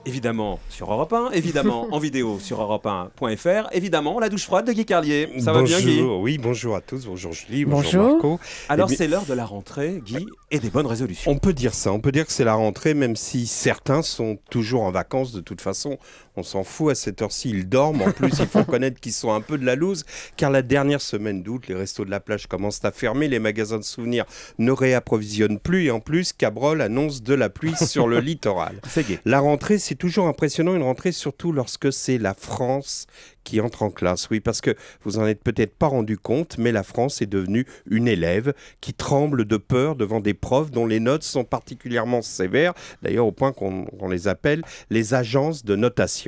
Évidemment sur Europe 1, évidemment en vidéo sur europe1.fr, évidemment la douche froide de Guy Carlier. Ça va bien, Guy? Oui, bonjour à tous, bonjour Julie, bonjour Marco. Alors c'est l'heure de la rentrée, Guy, et des bonnes résolutions. On peut dire ça, on peut dire que c'est la rentrée, même si certains sont toujours en vacances de toute façon. On s'en fout, à cette heure-ci, ils dorment. En plus, il faut reconnaître qu'ils sont un peu de la loose, car la dernière semaine d'août, les restos de la plage commencent à fermer, les magasins de souvenirs ne réapprovisionnent plus, et en plus, Cabrol annonce de la pluie sur le littoral. C'est gai. La rentrée, c'est toujours impressionnant, une rentrée surtout lorsque c'est la France qui entre en classe. Oui, parce que vous en êtes peut-être pas rendu compte, mais la France est devenue une élève qui tremble de peur devant des profs dont les notes sont particulièrement sévères, d'ailleurs au point qu'on les appelle les agences de notation.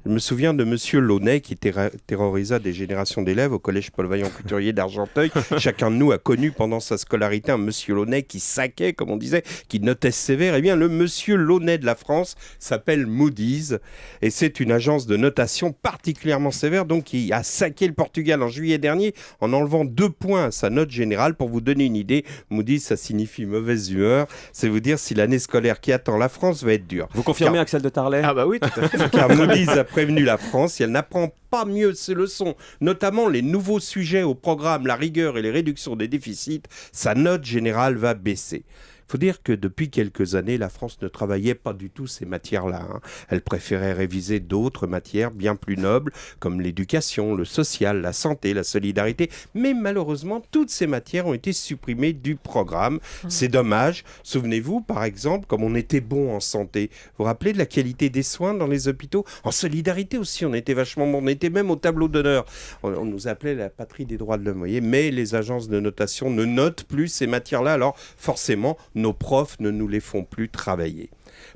Je me souviens de Monsieur Launay qui terrorisa des générations d'élèves au collège Paul Vaillant-Couturier d'Argenteuil. Chacun de nous a connu pendant sa scolarité un Monsieur Launay qui saquait, comme on disait, qui notait sévère. Eh bien, le Monsieur Launay de la France s'appelle Moody's et c'est une agence de notation particulièrement sévère, donc qui a saqué le Portugal en juillet dernier en enlevant 2 points à sa note générale. Pour vous donner une idée, Moody's, ça signifie mauvaise humeur. C'est vous dire si l'année scolaire qui attend la France va être dure. Vous confirmez, Axel de Tarlet? Ah bah oui, tout à fait. Car Moody's a prévenu la France, si elle n'apprend pas mieux ses leçons, notamment les nouveaux sujets au programme, la rigueur et les réductions des déficits, sa note générale va baisser. Il faut dire que depuis quelques années, la France ne travaillait pas du tout ces matières-là. Elle préférait réviser d'autres matières bien plus nobles, comme l'éducation, le social, la santé, la solidarité. Mais malheureusement, toutes ces matières ont été supprimées du programme. C'est dommage. Souvenez-vous, par exemple, comme on était bon en santé. Vous vous rappelez de la qualité des soins dans les hôpitaux? En solidarité aussi, on était vachement bon. On était même au tableau d'honneur. On nous appelait la patrie des droits de l'homme. Mais les agences de notation ne notent plus ces matières-là. Alors forcément, nos profs ne nous les font plus travailler.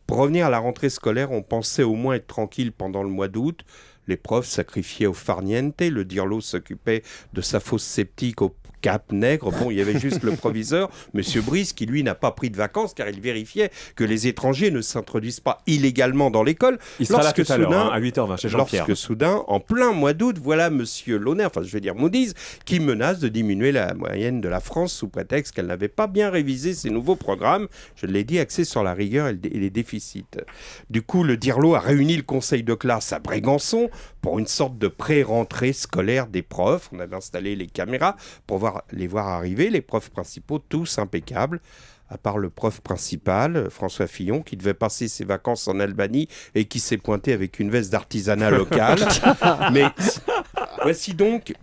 Pour revenir à la rentrée scolaire, on pensait au moins être tranquille pendant le mois d'août. Les profs sacrifiaient au farniente, le dirlo s'occupait de sa fosse septique au Cap Nègre. Bon, il y avait juste le proviseur, Monsieur Brice, qui lui n'a pas pris de vacances car il vérifiait que les étrangers ne s'introduisent pas illégalement dans l'école. Il sera là tout à l'heure, à 8h20 chez Jean-Pierre. Lorsque soudain, en plein mois d'août, voilà Monsieur Launay, enfin je vais dire Moody's, qui menace de diminuer la moyenne de la France sous prétexte qu'elle n'avait pas bien révisé ses nouveaux programmes, je l'ai dit, axés sur la rigueur et les déficits. Du coup, le DIRLO a réuni le conseil de classe à Brégançon pour une sorte de pré-rentrée scolaire des profs. On avait installé les caméras pour les voir arriver, les profs principaux, tous impeccables, à part le prof principal, François Fillon, qui devait passer ses vacances en Albanie et qui s'est pointé avec une veste d'artisanat local. Mais voici donc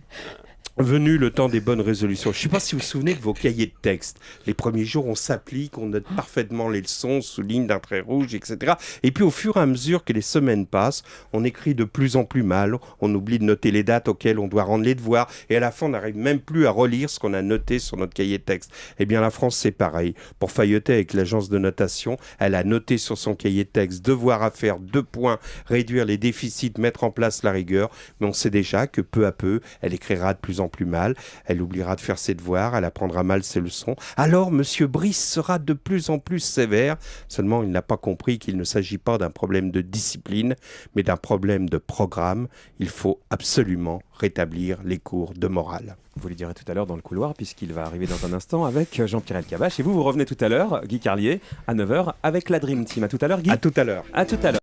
venu le temps des bonnes résolutions. Je ne sais pas si vous vous souvenez de vos cahiers de texte. Les premiers jours, on s'applique, on note parfaitement les leçons, on souligne d'un trait rouge, etc. Et puis au fur et à mesure que les semaines passent, on écrit de plus en plus mal, on oublie de noter les dates auxquelles on doit rendre les devoirs, et à la fin, on n'arrive même plus à relire ce qu'on a noté sur notre cahier de texte. Eh bien, la France, c'est pareil. Pour failloter avec l'agence de notation, elle a noté sur son cahier de texte devoir à faire 2 points, réduire les déficits, mettre en place la rigueur, mais on sait déjà que peu à peu, elle écrira de plus en plus mal, elle oubliera de faire ses devoirs, elle apprendra mal ses leçons. Alors, Monsieur Brice sera de plus en plus sévère. Seulement, il n'a pas compris qu'il ne s'agit pas d'un problème de discipline, mais d'un problème de programme. Il faut absolument rétablir les cours de morale. Vous le direz tout à l'heure dans le couloir, puisqu'il va arriver dans un instant avec Jean-Pierre Elkabbach. Et vous revenez tout à l'heure, Guy Carlier, à 9h, avec la Dream Team. À tout à l'heure, Guy. À tout à l'heure. À tout à l'heure.